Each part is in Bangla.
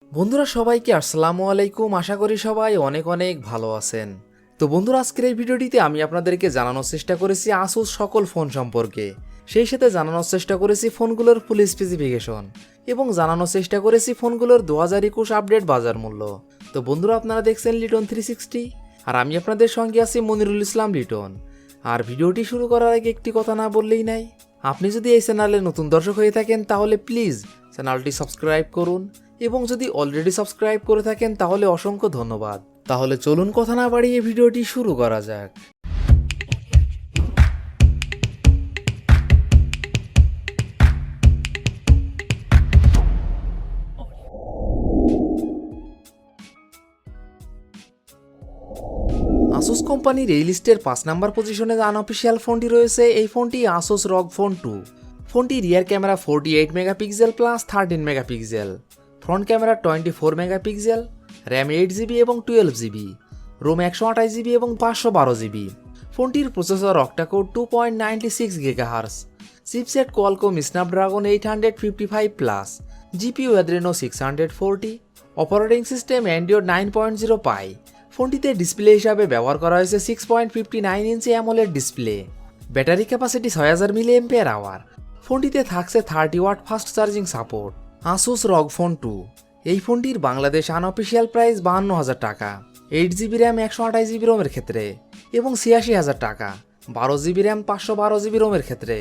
বন্ধুরা সবাইকে আসসালামু আলাইকুম। আশা করি সবাই অনেক অনেক ভালো আছেন। তো বন্ধুরা আজকের এই ভিডিওটিতে আমি আপনাদেরকে জানানোর চেষ্টা করেছি আসুস সকল ফোন সম্পর্কে, সেই সাথে জানানোর চেষ্টা করেছি ফোনগুলোর ফুল স্পেসিফিকেশন এবং জানানোর চেষ্টা করেছি ফোনগুলোর 2021 আপডেট বাজার মূল্য। তো বন্ধুরা আপনারা দেখছেন লিটন 360 আর আমি আপনাদের সঙ্গে আছি মনিরুল ইসলাম লিটন। আর ভিডিওটি শুরু করার আগে একটি কথা না বললেই নাই, আপনি যদি এই চ্যানেলে নতুন দর্শক হয়ে থাকেন তাহলে প্লিজ চ্যানেলটি সাবস্ক্রাইব করুন এবং যদি অলরেডি সাবস্ক্রাইব করে থাকেন তাহলে অসংখ্য ধন্যবাদ। তাহলে চলুন কথা না বাড়িয়ে ভিডিওটি শুরু করা যাক। আসুস কোম্পানির এই লিস্টের 5 নম্বর পজিশনে যে আনঅফিসিয়াল ফোনটি রয়েছে, এই ফোনটি আসুস রগ ফোন 2। ফোনটি rear camera 48 megapixel plus 13 megapixel, front camera 24 megapixel, RAM 8GB এবং 12GB, রোম 128GB এবং 512GB। ফোনটির processor octa core 2.96 GHz, chipset Qualcomm Snapdragon 855+, GPU Adreno 640, operating system Android 9.0 pie. ফোনটিতে ডিসপ্লে হিসাবে ব্যবহার করা হয়েছে 6.59 inch AMOLED display. Battery capacity 6000 mAh। ফোনটিতে থাকছে 30 watt fast charging support. Asus ROG phone 2, এই ফোনটির বাংলাদেশ আনঅফিসিয়াল প্রাইস 52,000 টাকা, 8GB র্যাম 128GB রোমের ক্ষেত্রে এবং 86,000 টাকা 12GB র্যাম 512GB রোমের ক্ষেত্রে।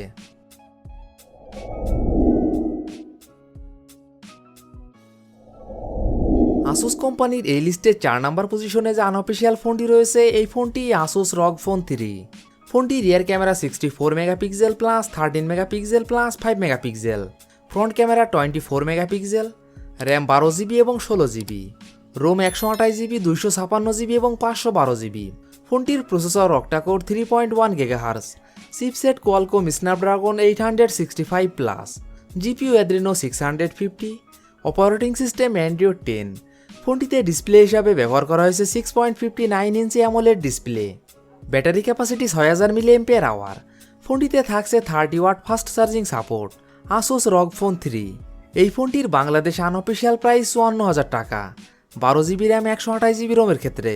আসুস কোম্পানির এই লিস্টের 4 নম্বর পজিশনে যে আনঅফিসিয়াল ফোনটি রয়েছে, এই ফোনটি আসুস রগ ফোন 3। ফোনটি rear camera 64 megapixel plus 13 megapixel plus 5 megapixel, front camera 24 megapixel, RAM 12GB এবং 16GB, রোম 128GB 256GB এবং 512GB। ফোনটির processor octacore 3.1 GHz, chipset Qualcomm Snapdragon 865+, GPU Adreno 650, operating system Android 10। ফোনটিতে ডিসপ্লে হিসাবে ব্যবহার করা হয়েছে 6.59 inch AMOLED display. Battery capacity 6000 mAh। ফোনটিতে থাকছে 30 watt fast charging support. Asus ROG phone 3, এই ফোনটির বাংলাদেশ আনঅফিসিয়াল প্রাইস 54,000 টাকা, 12GB র্যাম 128GB রোমের ক্ষেত্রে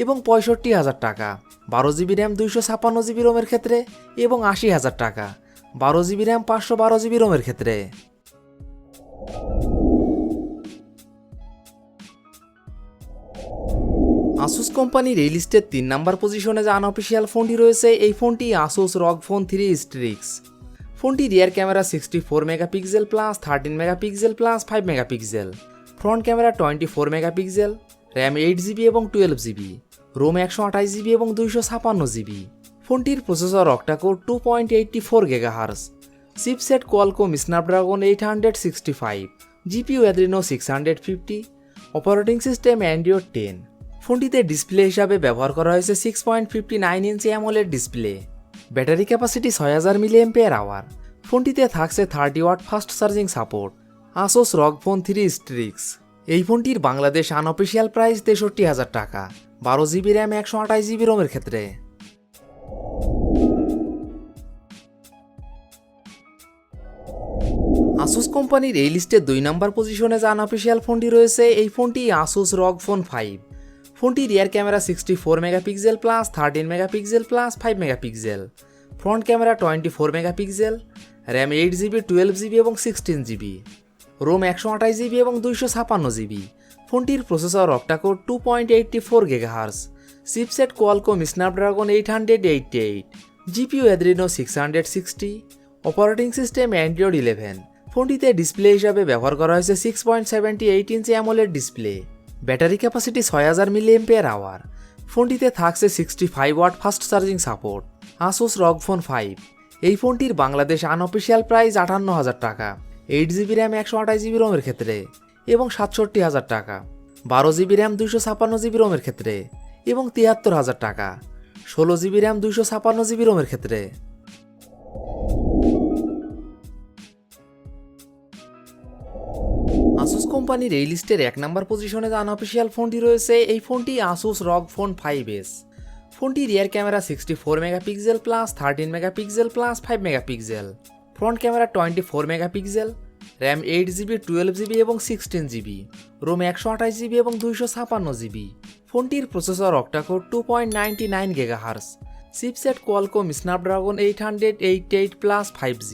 এবং 65,000 টাকা 12GB র্যাম 256GB রোমের ক্ষেত্রে এবং 80,000 টাকা 12GB র্যাম 512GB রোমের ক্ষেত্রে। আসুস কোম্পানির এই লিস্টের 3 নম্বর পজিশনে যে আনঅফিসিয়াল ফোনটি রয়েছে, এই ফোনটি আসুস রগ ফোন 3 স্ট্রিক্স। ফোনটি rear camera 64 megapixel plus 13 megapixel plus 5 megapixel, front camera 24 megapixel, RAM 8GB এবং 12GB, রোম 128GB এবং 256GB। ফোনটির processor octacore 2.84 GHz, chipset Qualcomm Snapdragon 865, GPU Adreno 650, operating system Android 10। ফোনটিতে ডিসপ্লে হিসাবে ব্যবহার করা হয়েছে 6.59 inch AMOLED display. Battery capacity 6000 mAh। ফোনটিতে থাকছে 30 watt fast charging support. Asus ROG phone 3 Strix, এই ফোনটির বাংলাদেশ আনঅফিসিয়াল প্রাইস 63,000 টাকা, 12GB র্যাম 128GB রোমের ক্ষেত্রে। আসুস কোম্পানির এই লিস্টের 2 নম্বর পজিশনে যে আনঅফিসিয়াল ফোনটি রয়েছে, এই ফোনটি আসুস রগ ফোন 5। ফোনটি rear camera 64 megapixel plus 13 megapixel plus 5 megapixel, front camera 24 megapixel, RAM 8GB 12GB এবং 16GB, রোম 128GB এবং 256GB। ফোনটির processor octacore 2.84 GHz, chipset Qualcomm Snapdragon 888, GPU Adreno 660, operating system Android 11। ফোনটিতে ডিসপ্লে হিসাবে ব্যবহার করা হয়েছে 6.78 inch AMOLED display. Battery capacity 6000 mAh। ফোনটিতে থাকছে 65 watt fast charging support. Asus ROG phone 5, এই ফোনটির বাংলাদেশ আনঅফিসিয়াল প্রাইস 58,000 টাকা, 8GB র্যাম 128GB রোমের ক্ষেত্রে এবং 67,000 টাকা 12GB র্যাম 256GB রোমের ক্ষেত্রে এবং 73,000 টাকা 16GB র্যাম 256GB রোমের ক্ষেত্রে। আসুস কোম্পানির এই লিস্টের 1 নম্বর পজিশনে যে আনঅফিসিয়াল ফোনটি রয়েছে, এই ফোনটি আসুস রগ ফোন 5S। ফোনটি rear camera 64 megapixel plus 13 megapixel plus 5 megapixel, front camera 24 megapixel, RAM 8GB, 12GB এবং 16GB, রোম 128GB এবং 256GB। ফোনটির processor octa core 2.99 GHz, chipset Qualcomm Snapdragon 888+ 5G,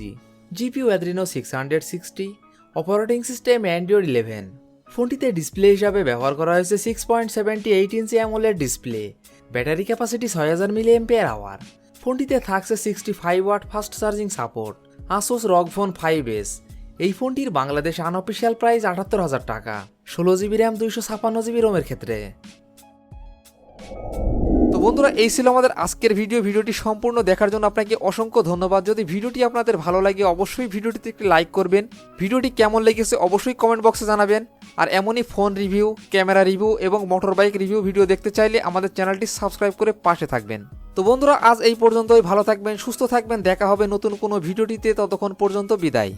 GPU Adreno 660, operating system Android 11। ফোনটিতে ডিসপ্লে হিসাবে ব্যবহার করা হয়েছে 6.78 inch AMOLED display, battery capacity 6000 mAh। ফোনটিতে থাকছে 65 watt fast charging support. Asus ROG Phone 5s। এই ফোনটির বাংলাদেশ আনঅফিসিয়াল প্রাইস 78,000 টাকা, 16GB র্যাম 256GB রোমের ক্ষেত্রে। তো বন্ধুরা, এই ছিল আমাদের আজকের ভিডিওটি সম্পূর্ণ দেখার জন্য আপনাকে অসংখ্য ধন্যবাদ। যদি ভিডিওটি আপনাদের ভালো লাগে অবশ্যই ভিডিওটিতে একটি লাইক করবেন। ভিডিওটি কেমন লেগেছে অবশ্যই কমেন্ট বক্সে জানাবেন। আর এমনই ফোন রিভিউ, ক্যামেরা রিভিউ এবং মোটর বাইক রিভিউ ভিডিও দেখতে চাইলে আমাদের চ্যানেলটি সাবস্ক্রাইব করে পাশে থাকবেন। তো বন্ধুরা, আজ এই পর্যন্তই। ভালো থাকবেন, সুস্থ থাকবেন, দেখা হবে নতুন কোনো ভিডিওটিতে। ততক্ষণ পর্যন্ত বিদায়।